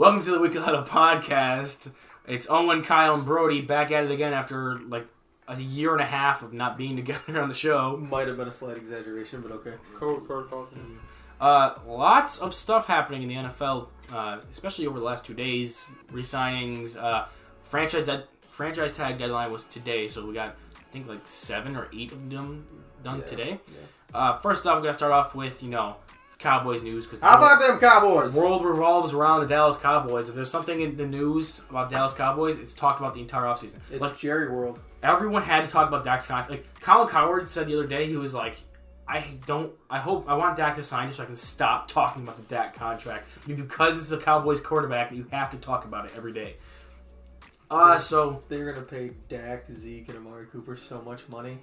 Welcome to the Weekly Huddle podcast. It's Owen, Kyle, and Brody back at it again after like a year and a half of not being together on the show. Might have been a slight exaggeration, but okay. COVID protocols. Lots of stuff happening in the NFL, especially over the last 2 days. Re-signings, franchise tag deadline was today, so we got I think like 7 or 8 of them done today. Yeah. First off, we're gonna start off with Cowboys news because how about them Cowboys? The world revolves around the Dallas Cowboys. If there's something in the news about Dallas Cowboys, it's talked about the entire offseason. It's like Jerry World. Everyone had to talk about Dak's contract. Like Colin Cowherd said the other day, he was like, I want Dak to sign just so I can stop talking about the Dak contract. Because it's a Cowboys quarterback, you have to talk about it every day. So they're gonna pay Dak, Zeke, and Amari Cooper so much money.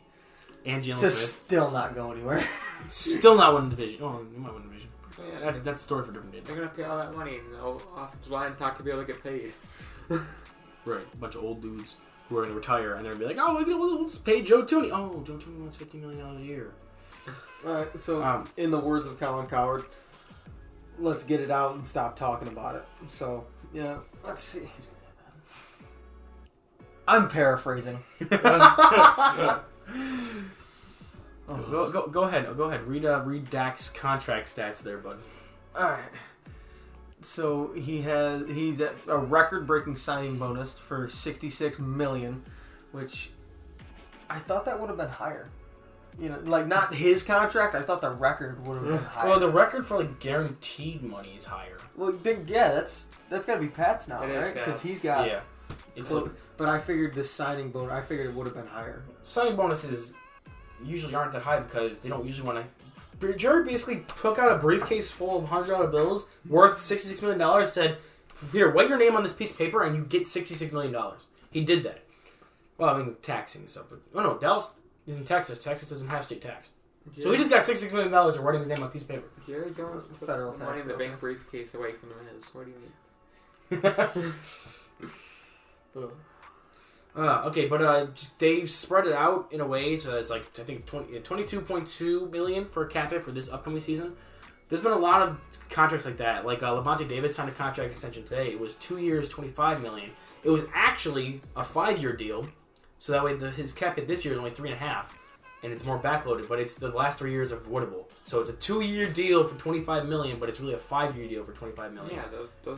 And Jalen Smith. Still not go anywhere. Still not winning division. Oh, you might win division. Yeah, that's a story for a different day. They're going to pay all that money, and the offensive line's not going to be able to get paid. Right. A bunch of old dudes who are going to retire, and they're going to be like, oh, we'll just pay Joe Tooney. Oh, Joe Tooney wants $50 million a year. All right, so in the words of Colin Cowherd, let's get it out and stop talking about it. So, let's see. I'm paraphrasing. Go ahead. Read Dak's contract stats there, bud. All right. So he's at a record-breaking signing bonus for $66 million, which I thought that would have been higher. Like not his contract. I thought the record would have been higher. Well, the record for like guaranteed money is higher. Well, then, that's got to be Pat's now, right? Because he's got but I figured the signing bonus. I figured it would have been higher. Signing bonuses usually aren't that high because they don't usually want to. Jerry basically took out a briefcase full of $100 bills worth $66 million. Said, "Here, write your name on this piece of paper, and you get $66 million." He did that. Well, I mean, taxing and stuff, but no, Dallas is in Texas. Texas doesn't have state tax, so he just got $66 million and writing his name on a piece of paper. Jerry Jones took federal money tax in the bank briefcase away from his. What do you mean? Okay, but they've spread it out in a way so that it's like I think $22.2 million for cap hit for this upcoming season. There's been a lot of contracts like that. Like Levante David signed a contract extension today. It was 2 years, $25 million. It was actually a 5-year deal, so that way his cap hit this year is only 3.5, and it's more backloaded. But it's the last 3 years of avoidable. So it's a 2-year deal for $25 million, but it's really a 5-year deal for $25 million. Yeah,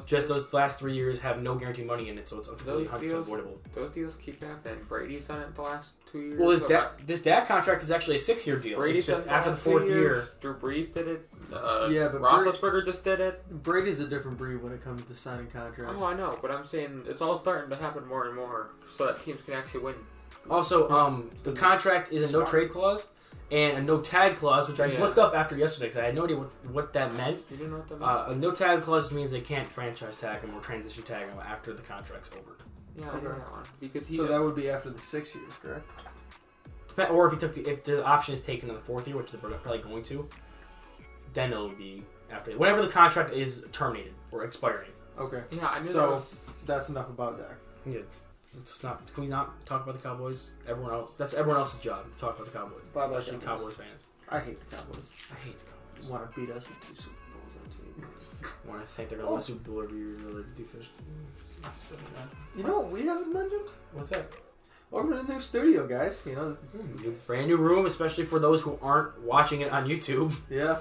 those last 3 years have no guaranteed money in it, so it's completely 100% avoidable. Those deals keep happening. Brady's done it the last 2 years. Well, this Dak contract is actually a 6-year deal. Brady's just after the 4th year. Drew Brees did it. But Roethlisberger just did it. Brady's a different breed when it comes to signing contracts. Oh, I know, but I'm saying it's all starting to happen more and more, so that teams can actually win. Also, the contract is a no-trade clause and a no-tag clause, which I looked up after yesterday because I had no idea what that meant. You didn't know what that meant? A no-tag clause means they can't franchise tag him or transition tag him after the contract's over. Yeah, I know that one. Because so that would be after the 6 years, correct? Or if the option is taken in the 4th year, which they're probably going to, then it'll be after whenever the contract is terminated or expiring. Okay. Yeah, I knew so that's enough about that. Yeah. Can we not talk about the Cowboys? That's everyone else's job to talk about the Cowboys, especially Cowboys fans. I hate the Cowboys. I hate the Cowboys. Want to beat us in 2 Super Bowls on team. Want to think they're going to win a Super Bowl every year? Really, they finished. You know what we haven't mentioned? What's that? Welcome to the new studio, guys. Brand new room, especially for those who aren't watching it on YouTube. Yeah.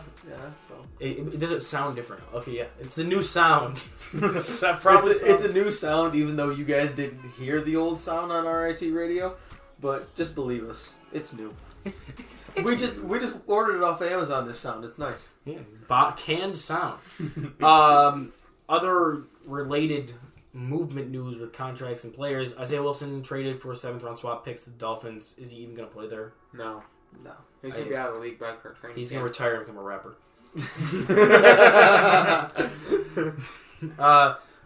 So it doesn't sound different. Okay, yeah, it's a new sound. it's a new sound, even though you guys didn't hear the old sound on RIT radio. But just believe us, it's new. We just ordered it off Amazon. This sound, it's nice. Yeah, canned sound. Other related movement news with contracts and players. Isaiah Wilson traded for a 7th-round swap picks to the Dolphins. Is he even going to play there? No. He's going to be out of the league by current training. He's going to retire and become a rapper.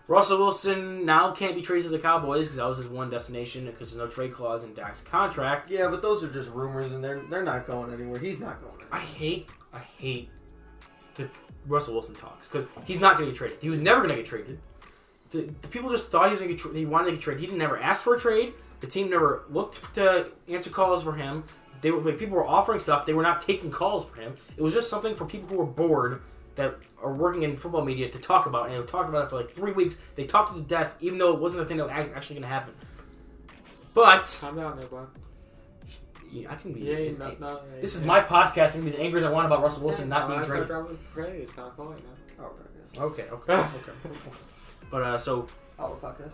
Russell Wilson now can't be traded to the Cowboys because that was his one destination because there's no trade clause in Dak's contract. Yeah, but those are just rumors and they're not going anywhere. He's not going anywhere. I hate the Russell Wilson talks because he's not going to get traded. He was never going to get traded. The people just thought he was going to get he wanted to get traded. He didn't never ask for a trade. The team never looked to answer calls for him. People were offering stuff. They were not taking calls for him. It was just something for people who were bored that are working in football media to talk about, and they talked about it for like 3 weeks. They talked it to death, even though it wasn't a thing that was actually going to happen. But calm down there, bud. I can be. Yeah, this is my podcast. I can be as angry as I want about Russell Wilson not being traded. Okay. But so Our podcast.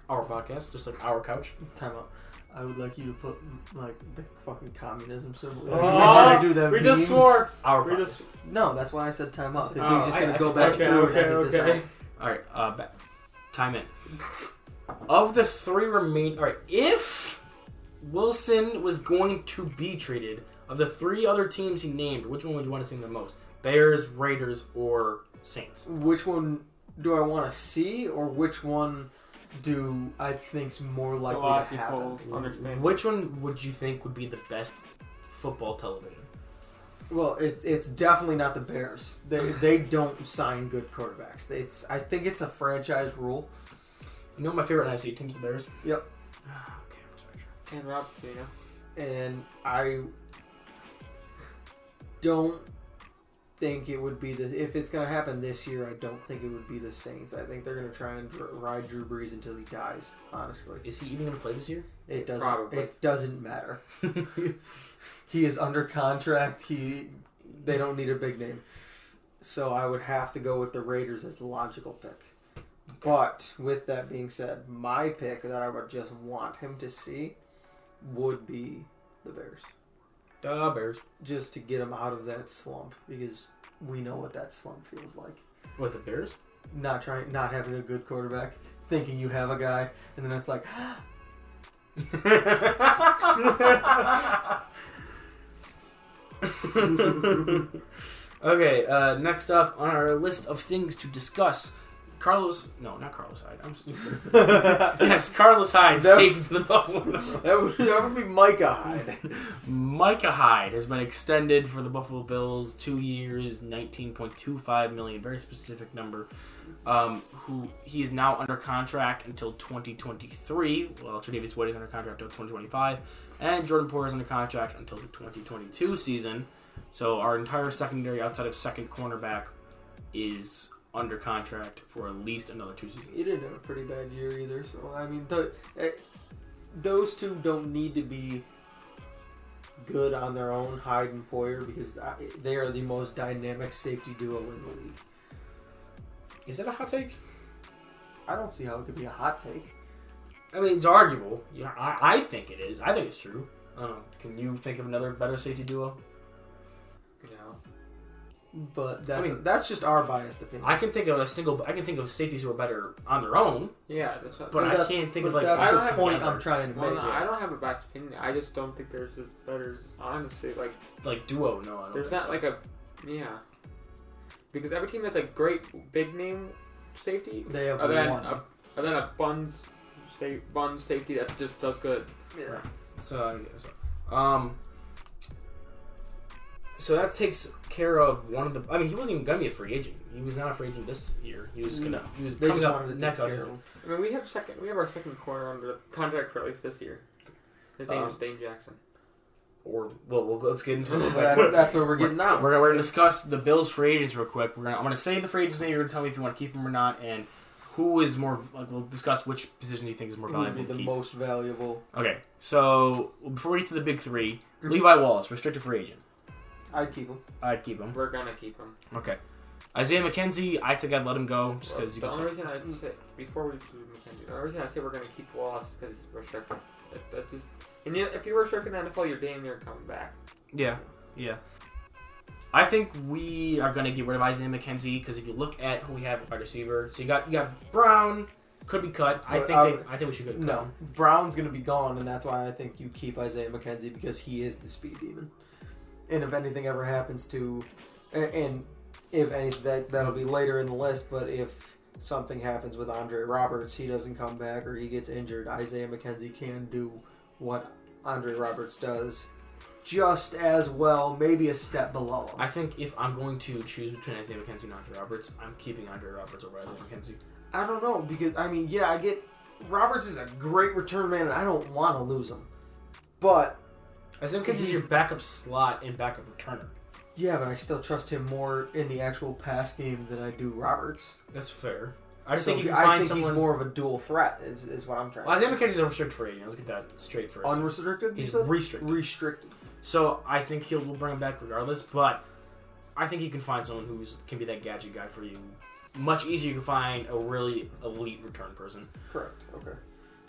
our podcast, just like our couch. Time out. I would like you to put like the fucking communism symbol. Oh, they do that we memes. just swore. Our We podcast. just. No, that's why I said time out because Oh, he's just gonna I- go I- back okay, through and edit okay. this out. All right. Time in. Of the 3 remain, all right. If Wilson was going to be traded, of the 3 other teams he named, which one would you want to see him the most? Bears, Raiders, or Saints? Which one do I want to see, or which one do I think's more likely to happen? Understand. Which one would you think would be the best football television? Well, it's definitely not the Bears. They don't sign good quarterbacks. I think it's a franchise rule. You know my favorite NFC team's the Bears? Yep. Okay, I'm just making sure. And Rob, you know. And I don't think it would be if it's going to happen this year. I don't think it would be the Saints. I think they're going to try and ride Drew Brees until he dies. Honestly, Is he even going to play this year? it doesn't. Probably. It doesn't matter. He is under contract. They don't need a big name, so I would have to go with the Raiders as the logical pick. But with that being said, my pick that I would just want him to see would be the Bears. Bears. Just to get him out of that slump, because we know what that slump feels like. What, the Bears? Not having a good quarterback, thinking you have a guy, and then it's like, Okay, next up on our list of things to discuss, not Carlos Hyde. I'm stupid. Yes, Carlos Hyde, safety for the Buffalo Bills. that would be Micah Hyde. Micah Hyde has been extended for the Buffalo Bills 2 years, $19.25 million, very specific number. Who he is now under contract until 2023. Well, Tre'Davious White is under contract until 2025, and Jordan Poyer is under contract until the 2022 season. So our entire secondary, outside of second cornerback, is under contract for at least another 2 seasons. He didn't have a pretty bad year either. So I mean, those two don't need to be good on their own, Hyde and Poyer, because they are the most dynamic safety duo in the league. Is that a hot take? I don't see how it could be a hot take. I mean, it's arguable. Yeah, I think it is. I think it's true. Can you think of another better safety duo? No. But that's just our biased opinion. I can think of safeties who are better on their own. Yeah, that's what. But I can't think of like. that's I the don't have point together. I'm trying to Well, make. no, I don't have a biased opinion. I just don't think there's a better. Honestly, Like duo. No, I don't. there's think not so. like a. Yeah. Because every team has a great big name safety. They have and then one. and then a buns safety that just does good. Yeah. So that takes care of one of the. I mean, he wasn't even gonna be a free agent. He was not a free agent this year. He was gonna. No. He was They coming just up wanted to next take care offseason. of him. I mean, we have our second corner under contract for at least this year. His name is Dane Jackson. Or let's get into it. That's what we're getting now. We're gonna discuss the Bills free agents real quick. I'm gonna say the free agent's name. You're gonna tell me if you want to keep him or not, and who is more. We'll discuss which position you think is more He would valuable be to the keep. most valuable. Okay, so before we get to the big 3, Levi Wallace, restricted free agent. I'd keep him. I'd keep him. We're gonna keep him. Okay. Isaiah McKenzie, I think I'd let him go just because The only reason I say before we do McKenzie, the only reason I say we're gonna keep Wallace is because he's restricted. That's just. And if you're restricted in the NFL, you're damn near coming back. Yeah. I think we are going to get rid of Isaiah McKenzie because if you look at who we have at wide receiver, so you got Brown, could be cut. I think we should cut him. No, Brown's going to be gone, and that's why I think you keep Isaiah McKenzie because he is the speed demon. And if anything ever happens to, and if anything that'll be later in the list, but if something happens with Andre Roberts, he doesn't come back or he gets injured, Isaiah McKenzie can do what Andre Roberts does just as well, maybe a step below him. I think if I'm going to choose between Isaiah McKenzie and Andre Roberts, I'm keeping Andre Roberts over Isaiah McKenzie. I don't know, because, I mean, yeah, I get Roberts is a great return man, and I don't want to lose him. But Isaiah McKenzie's your backup slot and backup returner. Yeah, but I still trust him more in the actual pass game than I do Roberts. That's fair. I just So think you can find someone. he's more of a dual threat, is what I'm trying to say. I think McKenzie's a restricted free agent. Let's get that straight first. Unrestricted? He's you said? restricted. Restricted. So I think we'll bring him back regardless, but I think you can find someone who can be that gadget guy for you. Much easier you can find a really elite return person. Correct. Okay.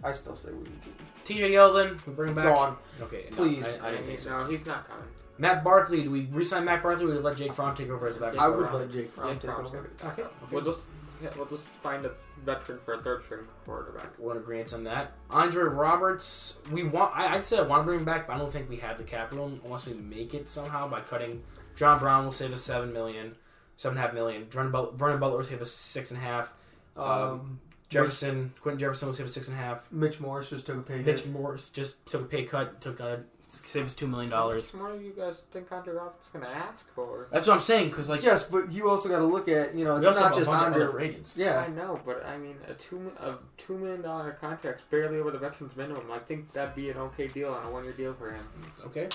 I still say we keep him. TJ Yeldon, we bring him back. Gone. Okay, no, Please. I didn't think so. No, he's not coming. Matt Barkley, do we re-sign Matt Barkley or do we let Jake Fromm take over as back? I would let Jake Fromm take Fromm's over. gonna be Okay. We'll just find a veteran for a third string quarterback. We're in agreement on that. Andre Roberts, I'd say I want to bring him back, but I don't think we have the cap room unless we make it somehow by cutting. John Brown will save us $7.5 million. Vernon Butler will save us $6.5. Quentin Jefferson will save us $6.5. Mitch Morris just took a pay hit. Mitch Morris just took a pay cut, saved us $2 million. How much more do you guys think Andre Roberts is going to ask for? That's what I'm saying, because yes, but you also got to look at, we it's also not have just a bunch of Andre. other free agents. Yeah. I know, but I mean, a $2 million contract's barely over the veterans minimum. I think that'd be an okay deal on a 1-year deal for him. Okay.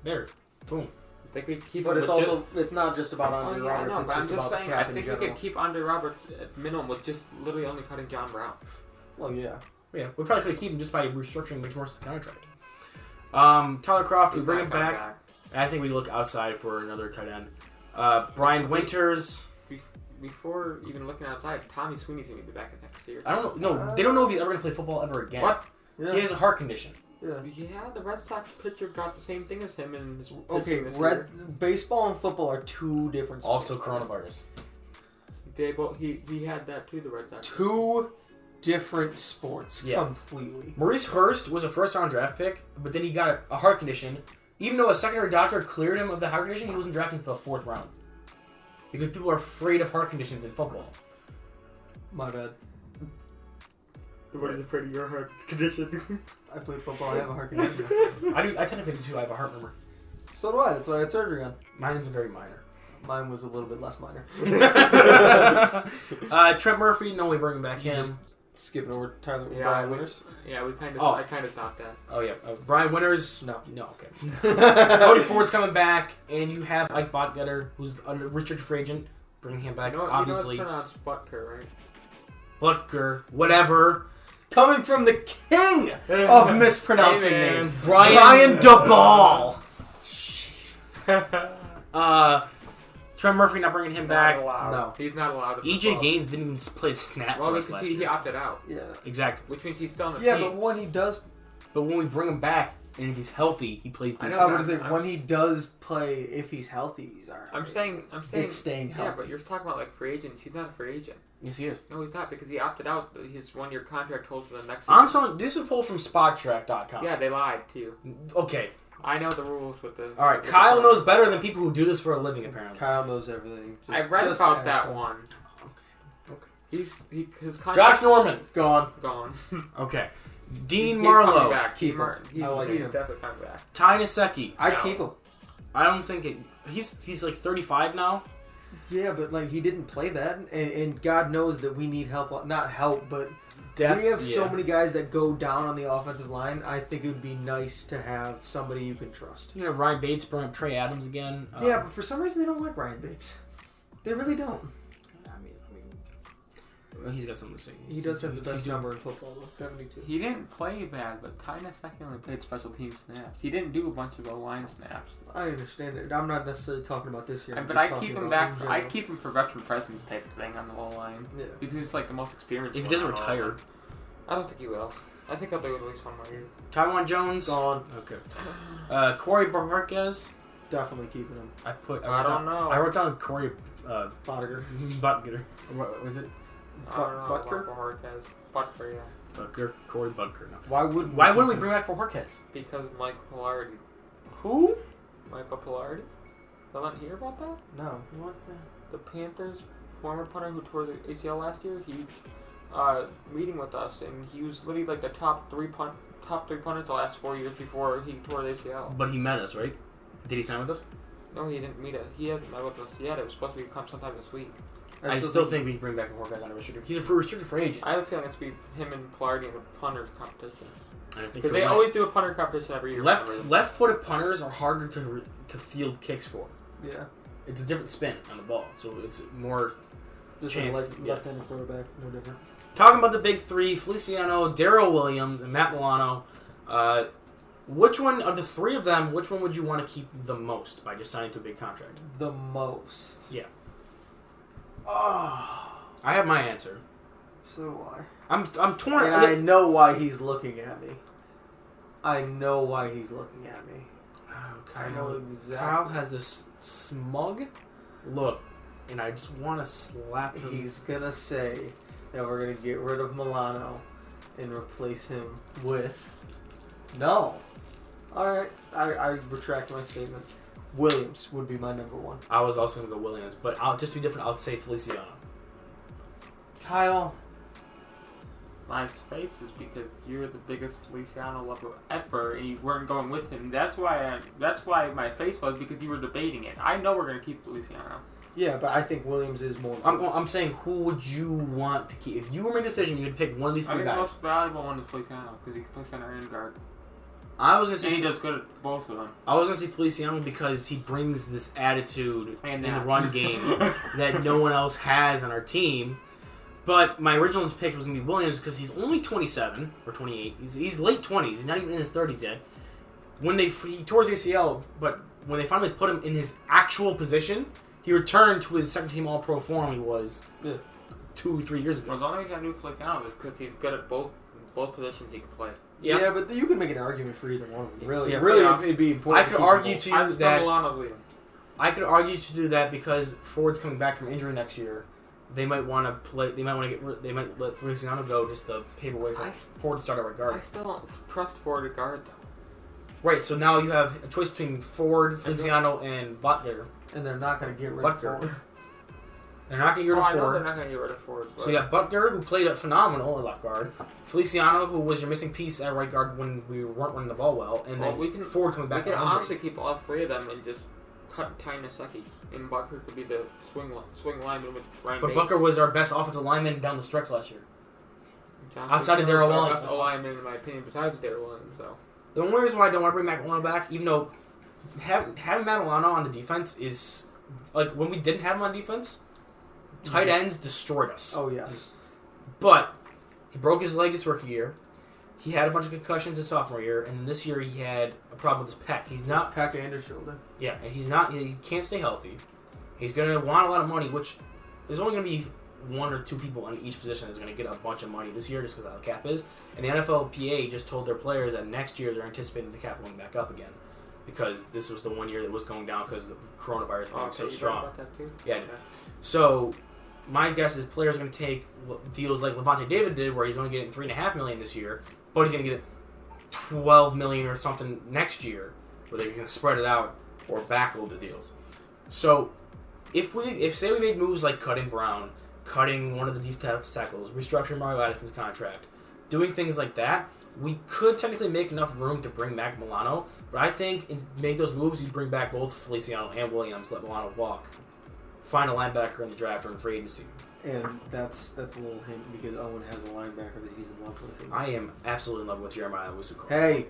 There. Boom. I think we keep But him it's with also, it's not just about Andre Roberts, I know, it's but I'm just just about saying, the I cap in think we general. could keep Andre Roberts at minimum with just literally only cutting John Brown. Well, yeah. Yeah, we probably could keep him just by restructuring Mitch Morris' contract. Tyler Croft, we He's bring not him coming back. I think we look outside for another tight end. Brian Winters. Before even looking outside, Tommy Sweeney's going to be back in next year. I don't know. No, they don't know if he's ever going to play football ever again. What? Yeah. He has a heart condition. Yeah. Yeah, the Red Sox pitcher got the same thing as him in his Okay, pitching this year. baseball and football are two different sports. Also coronavirus. He had that too, the Red Sox. Two different sports. Yeah. Completely. Maurice Hurst was a first-round draft pick, but then he got a heart condition. Even though a secondary doctor cleared him of the heart condition, he wasn't drafted until the 4th round. Because people are afraid of heart conditions in football. My bad. What is afraid of your heart condition? I played football. I have a heart condition. I technically do too. I have a heart murmur. So do I. That's what I had surgery on. Mine is very minor. Mine was a little bit less minor. Trent Murphy, no, we bring back him. Just skipping over to Tyler. Yeah, Brian Winters. Yeah, I kind of thought that. Oh yeah, Brian Winters. No. Okay. Cody Ford's coming back, and you have Ike Botgetter, who's a restricted free agent. Bring him back, obviously. You know it's pronounced Butker, right? Butker, whatever. Coming from the king of mispronouncing Hey, names, Brian DeBall. Trent Murphy not bringing him back. Not allowed. No. He's not allowed. EJ Gaines didn't even play snap Well, for us because last he year. opted out, Yeah. Exactly. which means he's still on the Yeah, team. but when he does, But when we bring him back, and if he's healthy, he plays I decent. know. I would say when he does play, if he's healthy, he's alright. I'm saying, it's staying healthy. yeah, but you're talking about like free agents. He's not a free agent. Yes, he is. No, he's not because he opted out. His 1-year contract holds for the next. I'm season. telling this is a poll from SpotTrack.com. Yeah, they lied to you. Okay. I know the rules with the. All right. with Kyle the- knows better than people who do this for a living, apparently. Kyle knows everything. I read just about ask that him. one. Okay. His contract. Josh Norman. Gone. gone. Okay. Dean He's coming Marlowe. back. Keep him. He's I like he's him. definitely coming back. Ty Nsekhe. I'd No. keep him. I don't think it. He's like 35 now. Yeah, but like he didn't play bad, and God knows that we need help. Not help, but Depth, we have so yeah. many guys that go down on the offensive line. I think it would be nice to have somebody you can trust. You know, Ryan Bates bring up Trey Adams again. Yeah, but for some reason they don't like Ryan Bates. They really don't. I mean, well, he's got something to say. He does have He's the best doing- number in football, though, 72. He didn't play bad, but Ty Nsekhe only played special team snaps. He didn't do a bunch of O-line snaps. I understand it. I'm not necessarily talking about this year. I'm But just I'd talking keep him about back. in general. I'd keep him for veteran presence type of thing on the O-line. Yeah. Because he's like the most experienced. If he one doesn't on the retire, O-line. I don't think he will. I think he'll do at least one more year. Taiwan Jones. Gone. Okay. Corey Barquez. Definitely keeping him. I don't know. I wrote down Corey Bottiger. Butker. What was it? I don't know Butker? about Butker? Butker, yeah. Butker. Corey Butker. No. Why wouldn't we bring back Barquez? Because Michael Pilardi. Who? Michael Pilardi? Y'all not hear about that? No. What? The Panthers' former punter who tore the ACL last year, he meeting with us, and he was literally like the top three punters the last 4 years before he tore the ACL. But he met us, right? Did he sign with us? No, he didn't meet it. He hasn't met with us yet. It was supposed to come sometime this week. I still think we can bring back Barquez on a restricted. He's a restricted free agent. I have a feeling it's be him and Pilardi in the punters competition. I don't think Because they always do a punter competition every year. left-footed punters are harder to field kicks for. Yeah. It's a different spin on the ball, so it's more Just chance. a left-handed quarterback, no different. Talking about the big three, Feliciano, Darrell Williams, and Matt Milano, which one of the three of them, which one would you want to keep the most by just signing to a big contract? The most? Yeah. Oh. I have my answer. So do I. I'm torn. And I know why he's looking at me. I know why he's looking at me. I know exactly. Kyle has this smug look, and I just want to slap him. He's going to say that we're going to get rid of Milano and replace him with... No. Alright, I retract my statement. Williams would be my number one. I was also going to go Williams, but I'll just be different. I'll say Feliciano. Kyle. My face is because you're the biggest Feliciano lover ever, and you weren't going with him. That's why my face was, because you were debating it. I know we're going to keep Feliciano. Yeah, but I think Williams is more important. I'm saying, who would you want to keep? If you were making a decision, you'd pick one of these three I think guys. the most valuable one is Feliciano, because he can play center and guard. I was going to say... And he does good at both of them. I was going to say Feliciano because he brings this attitude in the run game that no one else has on our team. But my original pick was going to be Williams because he's only 27 or 28. He's late 20s. He's not even in his 30s yet. He tore his ACL, but when they finally put him in his actual position, he returned to his second-team All-Pro form he was 2-3 years ago. Well, the only reason I knew Feliciano is because he's good at both positions he can play. Yeah, but you can make an argument for either one of them. Really, Yeah. it'd be important. I could argue to you that Milano's leaving. I could argue to do that because Ford's coming back from injury next year. They might want to play. They might let Feliciano go just to pave a way for Ford to start at right guard. I still don't trust Ford at guard though. Right, so now you have a choice between Ford, Feliciano, and Butler. And they're not going to get rid of Ford. They're not going to get rid of I know Ford. they're not going to get rid of Ford. So you got Butler, who played a phenomenal at left guard. Feliciano, who was your missing piece at right guard when we weren't running the ball well. And then Ford coming back. We can honestly keep all three of them and just cut Ty Nsekhe. And Butler could be the swing lineman with Ryan But Bates. Butler was our best offensive lineman down the stretch last year. Johnson Outside of Darrell Williams. Best lineman, in my opinion, besides Darrell Williams. So. The only reason why I don't want to bring Matt Milano back, even though having Matt Milano on the defense is... Like, when we didn't have him on defense, tight ends destroyed us. Oh, yes. But he broke his leg his rookie year. He had a bunch of concussions his sophomore year, and then this year he had a problem with his pec. He's not... His pec and his shoulder. Yeah, and he's not... He can't stay healthy. He's going to want a lot of money, which there's only going to be one or two people on each position that's going to get a bunch of money this year just because of how the cap is. And the NFLPA just told their players that next year they're anticipating the cap going back up again because this was the one year that was going down because of coronavirus being so strong. About that too? Yeah. Okay. So my guess is players are going to take deals like Levante David did where he's only getting $3.5 million this year, but he's going to get $12 million or something next year where they can spread it out or backload the deals. So if say we made moves like cutting Brown, cutting one of the defensive tackles, restructuring Mario Addison's contract, doing things like that, we could technically make enough room to bring back Milano, but I think to make those moves, you bring back both Feliciano and Williams, let Milano walk, find a linebacker in the draft or in free agency. And that's a little hint because Owen has a linebacker that he's in love with. I am absolutely in love with Jeremiah Owusu-Koramoah. Hey,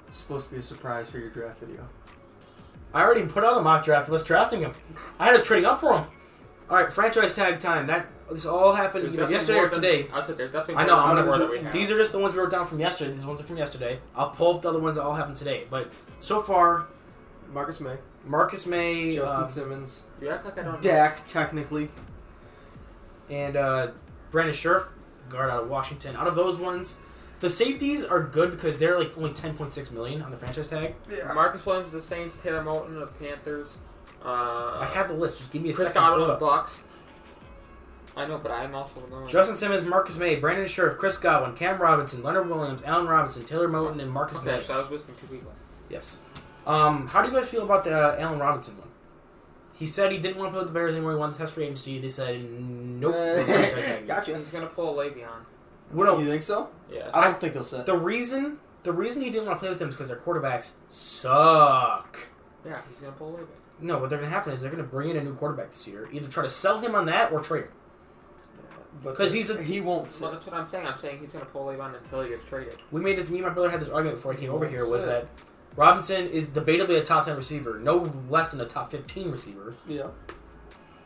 it's supposed to be a surprise for your draft video. I already put out a mock draft of us drafting him. I had us trading up for him. All right, franchise tag time. This all happened either yesterday or today. I said there's definitely. I know. These are just the ones we wrote down from yesterday. These ones are from yesterday. I'll pull up the other ones that all happened today. But so far, Marcus May, Justin Simmons, You act like I don't. Dak, technically, and Brandon Scherf, guard out of Washington. Out of those ones, the safeties are good because they're like only $10.6 million on the franchise tag. Yeah. Marcus Williams of the Saints, Taylor Moton of the Panthers. I have the list. Just give me a Chris second. Godwin of the Bucks. I know, but I'm also knowing. Justin Simmons, Marcus May, Brandon Scherf, Chris Godwin, Cam Robinson, Leonard Williams, Allen Robinson, Taylor Moton, and Marcus Williams. So I was missing two people. Yes. How do you guys feel about the Allen Robinson one? He said he didn't want to play with the Bears anymore. He wanted to test free agency. They said, nope. Gotcha. He's going to pull a Le'Veon. You think so? Yeah. I don't think he'll sit. The reason he didn't want to play with them is because their quarterbacks suck. Yeah, he's going to pull a Le'Veon. No, what's going to happen is they're going to bring in a new quarterback this year. Either try to sell him on that or trade him. Because he won't sit. Well, that's what I'm saying. I'm saying he's going to pull Le'Veon until he gets traded. Me and my brother had this argument before I came over here. Was that Robinson is debatably a top 10 receiver, no less than a top 15 receiver. Yeah.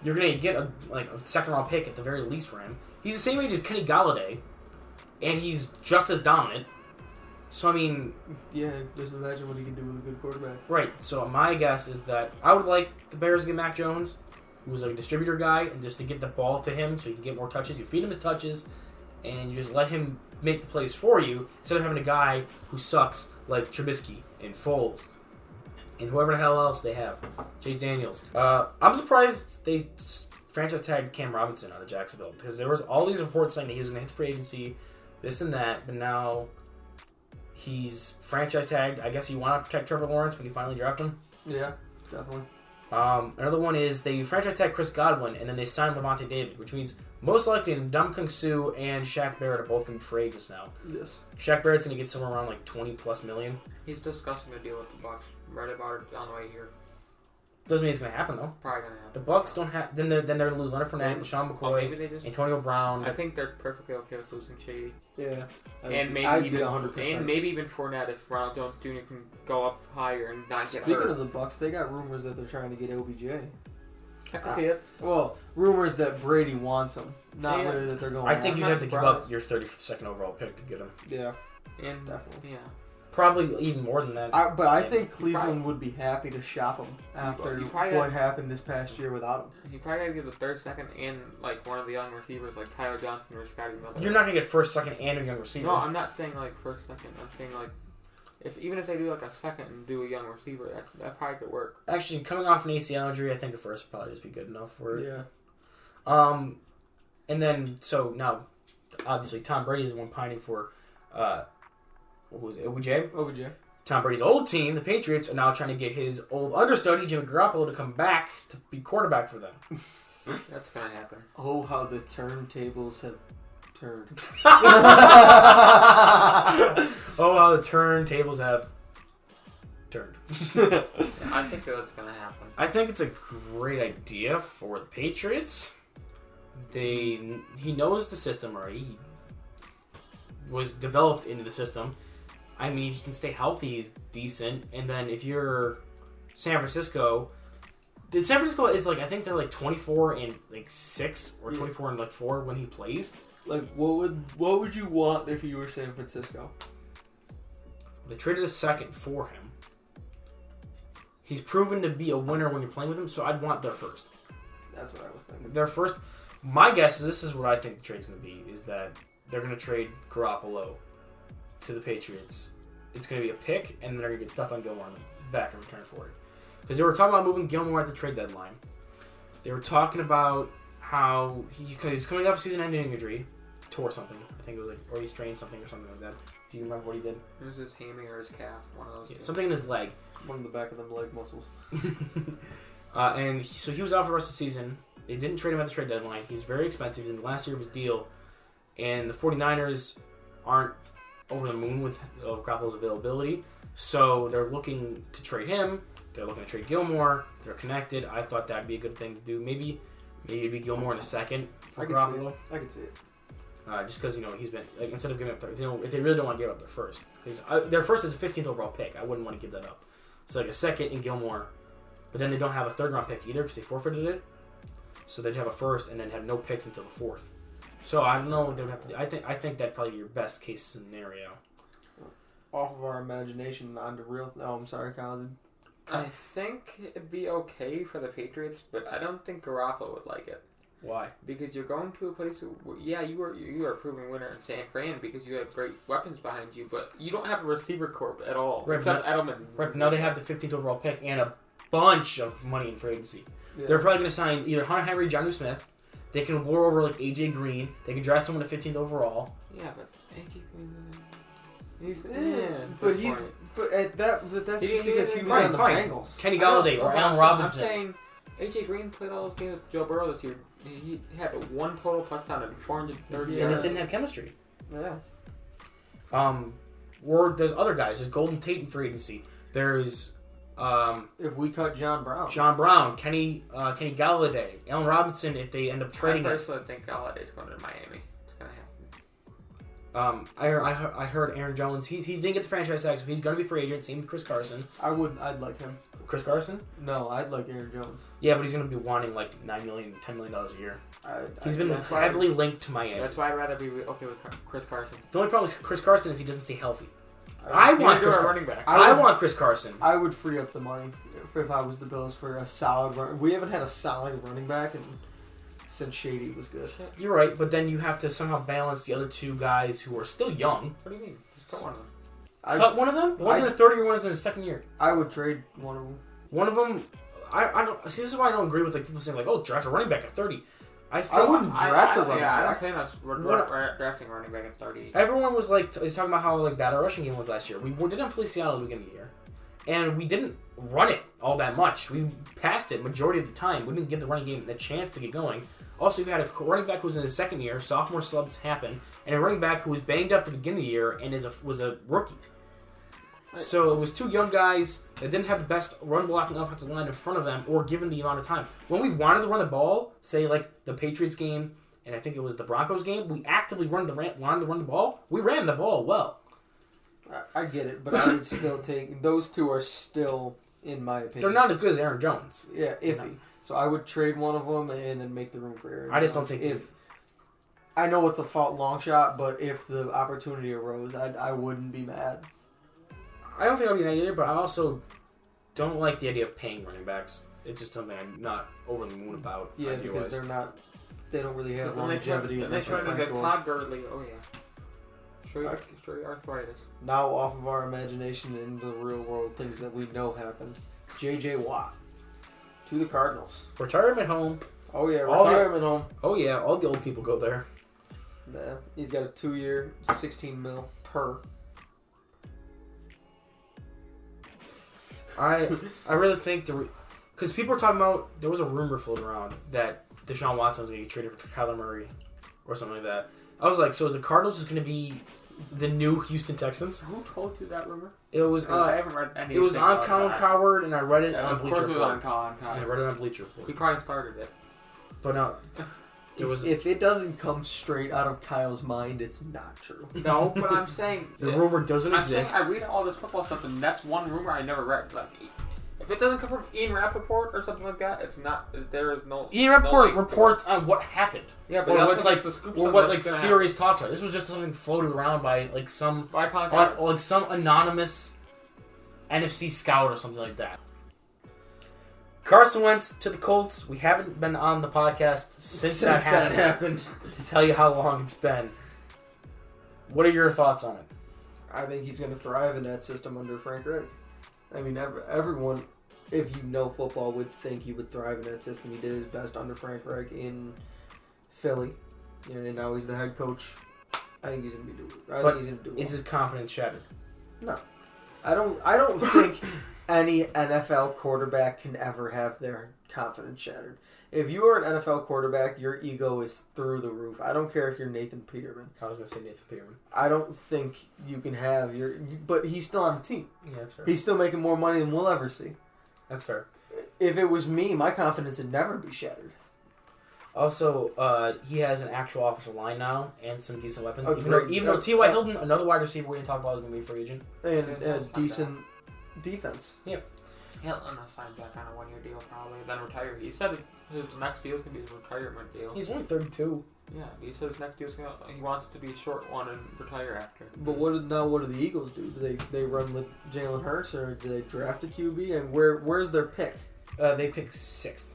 You're gonna get a second round pick at the very least for him. He's the same age as Kenny Galladay, and he's just as dominant. So I mean, yeah, just imagine what he can do with a good quarterback. Right. So my guess is that I would like the Bears to get Mac Jones, who was a distributor guy, and just to get the ball to him so he can get more touches. You feed him his touches, and you just let him make the plays for you instead of having a guy who sucks like Trubisky and Foles and whoever the hell else they have, Chase Daniels. I'm surprised they franchise tagged Cam Robinson out of Jacksonville because there was all these reports saying that he was going to hit the free agency, this and that, but now he's franchise tagged. I guess you want to protect Trevor Lawrence when you finally draft him. Yeah, definitely. Another one is they franchise tag Chris Godwin and then they signed Levante David, which means most likely Ndamukong Suh and Shaq Barrett are both going to be free agents now. Yes. Shaq Barrett's going to get somewhere around like $20+ million. He's discussing a deal with the Bucks. Read about it on the way here. Doesn't mean it's going to happen though. Probably going to happen. The Bucks don't have. Then they're going to lose Leonard Fournette, LaShawn McCoy, Antonio Brown. I think they're perfectly okay with losing Shady. Yeah. And maybe I'd even be 100%. and maybe even Fournette if Ronald Jones Jr. can go up higher and not get Speaking hurt. of the Bucks, they got rumors that they're trying to get OBJ. I can see it. Well, rumors that Brady wants him, not Yeah. really that they're going. I think I'm you'd not have to give surprised. up your 32nd overall pick to get him. Yeah, And definitely. yeah. Probably even more than that. But I think You Cleveland probably- would be happy to shop him after you probably what got- happened this past year without him. You probably gotta give the third, second, and like one of the young receivers like Tyler Johnson or Scotty Miller. You're not going to get first, second, and a young receiver. No, I'm not saying like first, second. I'm saying like even if they do like a second and do a young receiver, that probably could work. Actually, coming off an ACL injury, I think a first would probably just be good enough for it. Yeah. And then, so now, obviously, Tom Brady is the one pining for, what was it, OBJ. Tom Brady's old team, the Patriots, are now trying to get his old understudy, Jimmy Garoppolo, to come back to be quarterback for them. That's gonna happen. Oh, how the turntables have turned. Oh, how the turntables have turned. Yeah, I think that's gonna happen. I think it's a great idea for the Patriots. He knows the system already. He was developed into the system. I mean, he can stay healthy. He's decent. And then if you're San Francisco is like, I think they're like 24-6 or 24-4 when he plays. Like, what would you want if you were San Francisco? They traded a second for him. He's proven to be a winner when you're playing with him, so I'd want their first. That's what I was thinking. Their first. My guess is this is what I think the trade's going to be, is that they're going to trade Garoppolo to the Patriots. It's going to be a pick, and then they're going to get Stephon Gilmore back in return for it. Because they were talking about moving Gilmore at the trade deadline. They were talking about how he's coming off a season-ending injury, tore something. I think it was like, or he strained something or something like that. Do you remember what he did? It was his hammy or his calf, one of those. Yeah, two. something in his leg. One of the back of them leg muscles. So he was out for the rest of the season. They didn't trade him at the trade deadline. He's very expensive. He's in the last year of his deal. And the 49ers aren't over the moon with Garoppolo's availability. So they're looking to trade him. They're looking to trade Gilmore. They're connected. I thought that'd be a good thing to do. Maybe it'd be Gilmore in a second for Garoppolo. I can see it. Just because, he's been, like, instead of giving up if they really don't want to give up their first. Because their first is a 15th overall pick. I wouldn't want to give that up. So like a second in Gilmore. But then they don't have a third round pick either because they forfeited it. So they'd have a first and then have no picks until the fourth. So I don't know what they would have to do. I think that'd probably be your best case scenario. Off of our imagination onto real. Oh, I'm sorry, Colin. I think it'd be okay for the Patriots, but I don't think Garoppolo would like it. Why? Because you're going to a place where, you are a proven winner in San Fran because you have great weapons behind you, but you don't have a receiver corp at all, Right, except Edelman. Right, now they have the 15th overall pick and a bunch of money in free agency. Yeah. They're probably going to sign either Hunter Henry, Jonnu Smith. They can lure over like AJ Green. They can draft someone to 15th overall. Yeah, but AJ Green, he's But that's just because he was Fine, on the fine. Bengals. Kenny Galladay or Allen Robinson. I'm saying AJ Green played all those games with Joe Burrow this year. He had one total touchdown and 430 They yards. just didn't have chemistry. Yeah. Or there's other guys. There's Golden Tate in free agency. There's If we cut John Brown. John Brown, Kenny Galladay, Allen Robinson. If they end up trading I him. personally think Galladay's going to Miami. It's going to happen. I heard Aaron Jones. He didn't get the franchise tag, so he's gonna be free agent. Same with Chris Carson. I'd like him. Chris Carson? No, I'd like Aaron Jones. Yeah, but he's gonna be wanting like $9 million, $10 million a year. He's been that's heavily linked to Miami. That's why I'd rather be okay with Chris Carson. The only problem with Chris Carson is he doesn't stay healthy. I want Chris Carson. I would free up the money if I was the Bills for a solid run. We haven't had a solid running back since Shady was good. You're right, but then you have to somehow balance the other two guys who are still young. What do you mean? Just cut one of them. Cut one of them? One's in the third year, one's in his second year. I would trade one of them. One of them, I don't see. This is why I don't agree with like people saying like, "Oh, draft a running back at 30." I wouldn't draft a running back. Yeah, I don't plan on drafting a running back at 30. Everyone was like, talking about how like bad our rushing game was last year. We didn't play Seattle at the beginning of the year, and we didn't run it all that much. We passed it majority of the time. We didn't give the running game a chance to get going. Also, you had a running back who was in his second year. Sophomore slumps happen, and a running back who was banged up at the beginning of the year and was a rookie. So it was two young guys that didn't have the best run blocking offensive line in front of them or given the amount of time. When we wanted to run the ball, say like the Patriots game and I think it was the Broncos game, we actively wanted to run the ball. We ran the ball well. I get it, but I would still take... Those two are still, in my opinion... They're not as good as Aaron Jones. Yeah, iffy. So I would trade one of them and then make the room for Aaron Jones. I just don't think... I know it's a long shot, but if the opportunity arose, I wouldn't be mad. I don't think I'll be mad either, but I also don't like the idea of paying running backs. It's just something I'm not overly moon about. Yeah, because they're not... They don't really have longevity. They try to get Todd Gurley. Oh, yeah. Straight arthritis. Now off of our imagination and into the real world, things that we know happened. J.J. Watt to the Cardinals. Retirement home. Oh, yeah, retirement home. Oh, yeah, all the old people go there. Nah, he's got a 2-year, $16 million per. I really think because people are talking about, there was a rumor floating around that Deshaun Watson was going to get traded for Kyler Murray or something like that. I was like, so is the Cardinals just going to be the new Houston Texans? Who told you that rumor? It was. I haven't read any. It was on Colin Coward, and I read it on Bleacher Report. Of course, it was on Colin Coward. I read it on Bleacher Report. He probably started it. But no, if it doesn't come straight out of Kyle's mind, it's not true. No, but I'm saying the rumor doesn't exist. I read all this football stuff, and that's one rumor I never read. Like, if it doesn't come from Ian Rappaport or something like that, it's not. There is no. Ian Rappaport reports on what happened. Yeah, but what's like the scoop or what like serious talk to. This was just something floated around by like some some anonymous NFC scout or something like that. Carson Wentz to the Colts. We haven't been on the podcast since that happened. To tell you how long it's been. What are your thoughts on it? I think he's going to thrive in that system under Frank Reich. I mean, everyone, if you know football, would think he would thrive in that system. He did his best under Frank Reich in Philly, and now he's the head coach. I think he's going to be doing. I think he's going to do well. Is his confidence shattered? No, I don't think any NFL quarterback can ever have their confidence shattered. If you are an NFL quarterback, your ego is through the roof. I don't care if you're Nathan Peterman. I was going to say Nathan Peterman. I don't think you can have but he's still on the team. Yeah, that's fair. He's still making more money than we'll ever see. That's fair. If it was me, my confidence would never be shattered. Also, he has an actual offensive line now and some decent weapons. Even though T.Y. Hilton, another wide receiver we didn't talk about, is going to be a free agent. And a decent defense. Yep. Hilton will sign back on a 1-year deal probably, then retire. He said his next deal is going to be his retirement deal. He's only 32. Yeah, he said his next deal is he wants it to be a short one and retire after. But what do the Eagles do? Do they run with Jalen Hurts or do they draft a QB? And where's their pick? They pick 6th.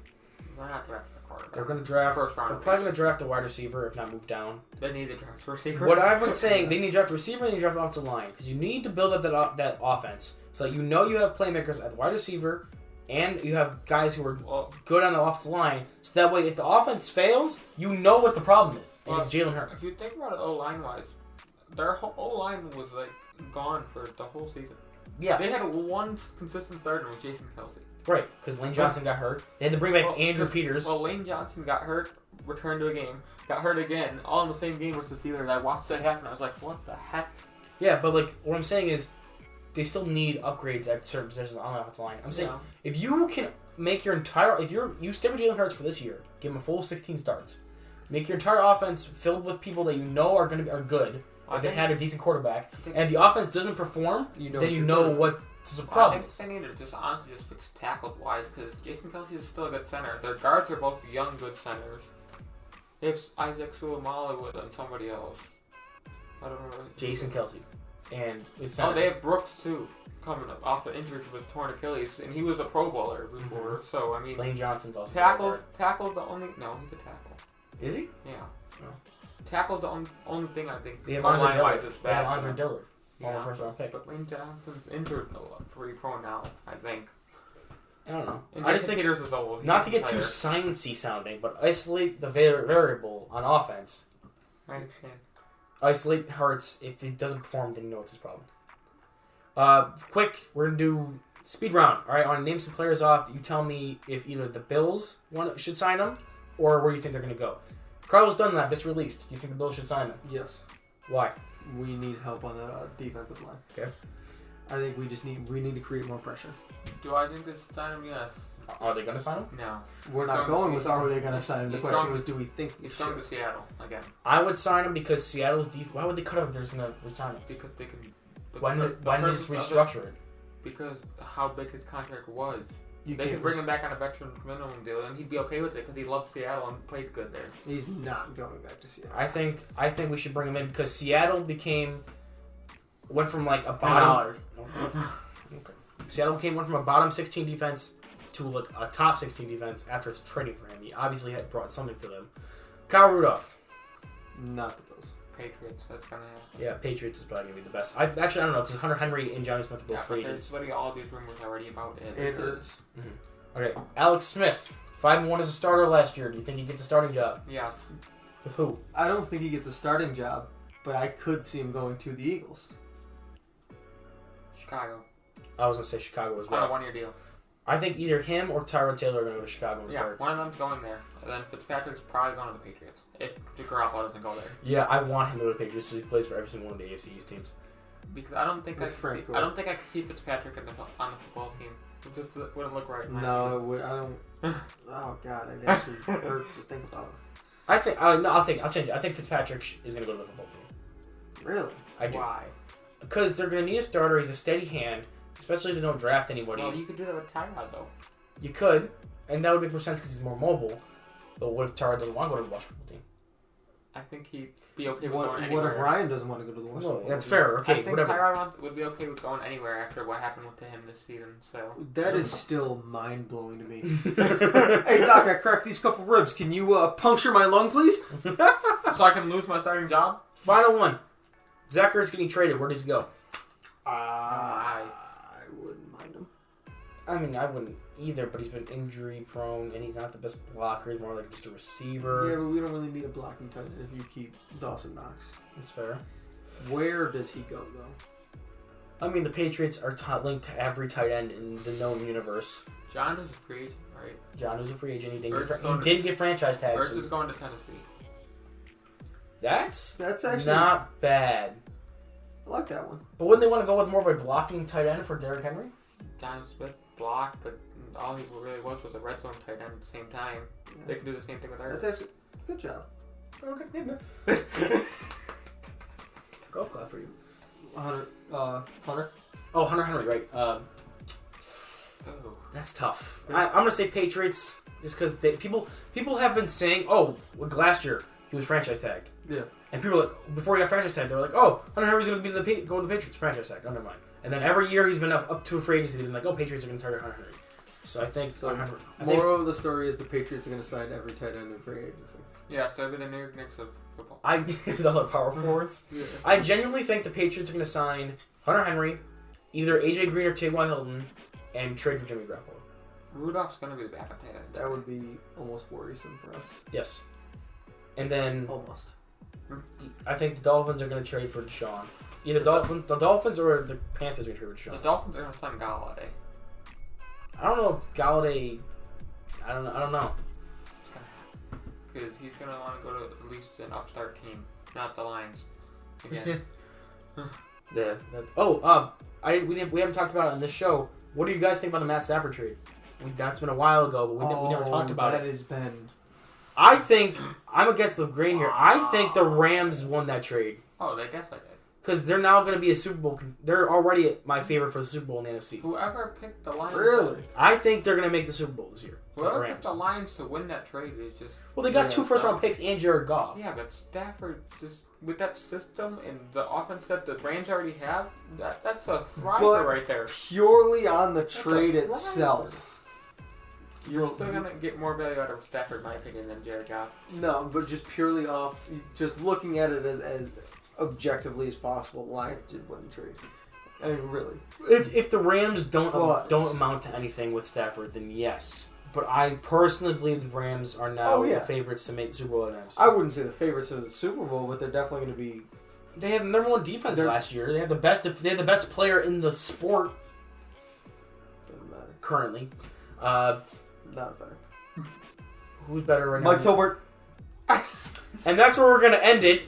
They're not drafting a quarterback. They're going to draft. First round. They're probably going to draft a wide receiver, if not move down. They need to draft a receiver. What I've been saying, they need to draft a receiver and they need to draft offensive line because you need to build up that offense so that you have playmakers at the wide receiver. And you have guys who are good on the offensive line, so that way if the offense fails, you know what the problem is, and it's Jalen Hurts. If you think about it O-line wise, their whole O-line was like gone for the whole season. Yeah. They had one consistent starter with Jason Kelsey. Right, because Lane Johnson got hurt. They had to bring back Andrew Peters. Well, Lane Johnson got hurt, returned to a game, got hurt again, all in the same game with the Steelers. I watched that happen. I was like, what the heck? Yeah, but like what I'm saying is, they still need upgrades at certain positions on the offensive line. I'm saying if you can make your entire you stick with Jalen Hurts for this year, give him a full 16 starts, make your entire offense filled with people that you know are good, if they had a decent quarterback, and the offense doesn't perform, then you know what's the problem. I think they need to just honestly just fix tackles-wise, because Jason Kelsey is still a good center. Their guards are both young, good centers. If Isaac Sulamala would and somebody else. I don't know. Jason Kelsey. And they have Brooks, too, coming up off the injury from his torn Achilles, and he was a Pro Bowler before, so, I mean... Lane Johnson's also Tackle's the only... No, he's a tackle. Is he? Yeah. No. Tackle's the only thing I think... They have Andre Dillard. Is bad. Andre Dillard. Yeah. First round pick. But Lane Johnson's injured a lot, pretty prone now, I think. I don't know. And I just think Peters is old. Not to get too sciencey sounding, but isolate the variable on offense. I understand. Isolate Hurts. If he doesn't perform, then you know it's his problem. Quick, we're gonna do speed round. All right, I want to name some players off. You tell me if either the Bills should sign them or where you think they're gonna go. Carlos Dunlap just released. Do you think the Bills should sign them? Yes. Why? We need help on that defensive line. Okay. I think we need to create more pressure. Do I think they should sign him? Yes. Are they going to sign him? No. We're not going with are they going to sign him. The question was, do we think he's going to Seattle again? I would sign him because Seattle's defense. Why would they cut him if they're just going to resign him? Because they can. When is restructure it? Because how big his contract was. They could bring him back on a veteran minimum deal, and he'd be okay with it because he loved Seattle and played good there. He's not going back to Seattle. I think we should bring him in because Seattle went from like a bottom. Okay. Seattle went from a bottom 16 defense to like a top 16 defense after trading for him. He obviously had brought something to them. Kyle Rudolph. Not the Bills. Patriots. That's gonna happen. Yeah, Patriots is probably gonna be the best. I don't know because Hunter Henry and Johnny Smith are both free agents. There's literally all these rumors already about it. It is. Mm-hmm. Okay, Alex Smith, 5-1 as a starter last year. Do you think he gets a starting job? Yes. With who? I don't think he gets a starting job, but I could see him going to the Eagles. Chicago. I was gonna say Chicago as well. On a 1-year deal. I think either him or Tyrod Taylor are gonna go to Chicago and start. Yeah, one of them's going there. And then Fitzpatrick's probably going to the Patriots. If Garoppolo doesn't go there. Yeah, I want him to go to the Patriots so he plays for every single one of the AFC East teams. Because I don't think I could see Fitzpatrick on the football team. It just wouldn't look right. No, it would. I don't. Oh God, it actually hurts to think about. I'll change it. I think Fitzpatrick is gonna go to the football team. Really? I do. Why? Because they're gonna need a starter. He's a steady hand, especially if they don't draft anybody. Well, you could do that with Tyrod though. You could, and that would make more sense because he's more mobile. But what if Tyrod doesn't want to go to the Washington football team? I think he'd be okay with going anywhere. What if Ryan doesn't want to go to the Washington football team? That's fair. Okay, I think whatever. Tyrod would be okay with going anywhere after what happened to him this season. So that is still mind blowing to me. Hey Doc, I cracked these couple ribs. Can you puncture my lung, please? So I can lose my starting job. Final one. Zach Ertz getting traded. Where does he go? I wouldn't mind him. I mean, I wouldn't either, but he's been injury prone and he's not the best blocker. He's more like just a receiver. Yeah, but we don't really need a blocking tight end if you keep Dawson Knox. That's fair. Where does he go though? I mean, the Patriots are linked to every tight end in the known universe. John is a free agent, right? John was a free agent. He did get franchise tags. Ertz is going to Tennessee. That's actually not bad. I like that one. But wouldn't they want to go with more of a blocking tight end for Derrick Henry? John Smith blocked, but all he really was a red zone tight end at the same time. Yeah. They could do the same thing with Ertz. That's actually good job. Okay, golf clap for you. Hunter. Oh, Hunter Henry, right. That's tough. I'm going to say Patriots just because people have been saying, last year he was franchise tagged. Yeah. And people were like, before he got franchise tagged, they were like, Hunter Henry's going to go to the Patriots franchise tag. Oh, never mind. And then every year he's been up to a free agency. They've been like, Patriots are going to target Hunter Henry. So I think... moral of the story is the Patriots are going to sign every tight end in free agency. Yeah, so they're the New York Knicks of football. The other power forwards. Yeah. I genuinely think the Patriots are going to sign Hunter Henry, either AJ Green or T.Y. Hilton, and trade for Jimmy Garoppolo. Rudolph's going to be the backup tight end. That would be almost worrisome for us. Yes. And then... Almost. I think the Dolphins are going to trade for Deshaun. Either the Dolphins or the Panthers are going to trade for Deshaun. The Dolphins are going to sign Galladay. I don't know if Galladay... I don't know. It's going to happen. Because he's going to want to go to at least an upstart team, not the Lions. Again. We haven't talked about it on this show. What do you guys think about the Matt Stafford trade? That's been a while ago, but we never talked about it. That has been I think I'm against the grain here. I think the Rams won that trade. Oh, they definitely did. Because they're now going to be a Super Bowl. They're already my favorite for the Super Bowl in the NFC. Whoever picked the Lions. Really? I think they're going to make the Super Bowl this year. Whoever picked the Lions to win that trade is just. Well, they got 2 first-round picks and Jared Goff. Yeah, but Stafford just with that system and the offense that the Rams already have, that's a thriver right there. Purely on the trade itself. You're still gonna get more value out of Stafford, in my opinion, than Jared Goff. No, but just purely off, just looking at it as objectively as possible, Lions did win the trade. I mean, really. If the Rams don't amount to anything with Stafford, then yes. But I personally believe the Rams are now the favorites to make the Super Bowl in NFC. I wouldn't say the favorites of the Super Bowl, but they're definitely going to be. They had the number 1 defense last year. They had the best. They had the best player in the sport. Doesn't matter. Currently, not a fact. Who's better right now? Mike Tolbert. And that's where we're going to end it.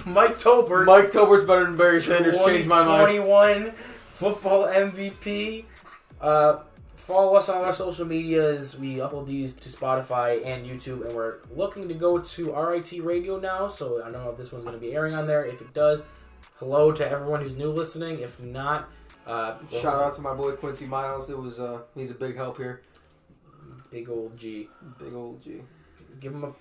Mike Tolbert. Mike Tolbert's better than Barry Sanders. Changed my mind. 2021 football MVP. Follow us on all our social medias. We upload these to Spotify and YouTube, and we're looking to go to RIT Radio now, so I don't know if this one's going to be airing on there. If it does, hello to everyone who's new listening. If not, shout out to my boy Quincy Miles. He's a big help here. Big old G. Big old G. Give him a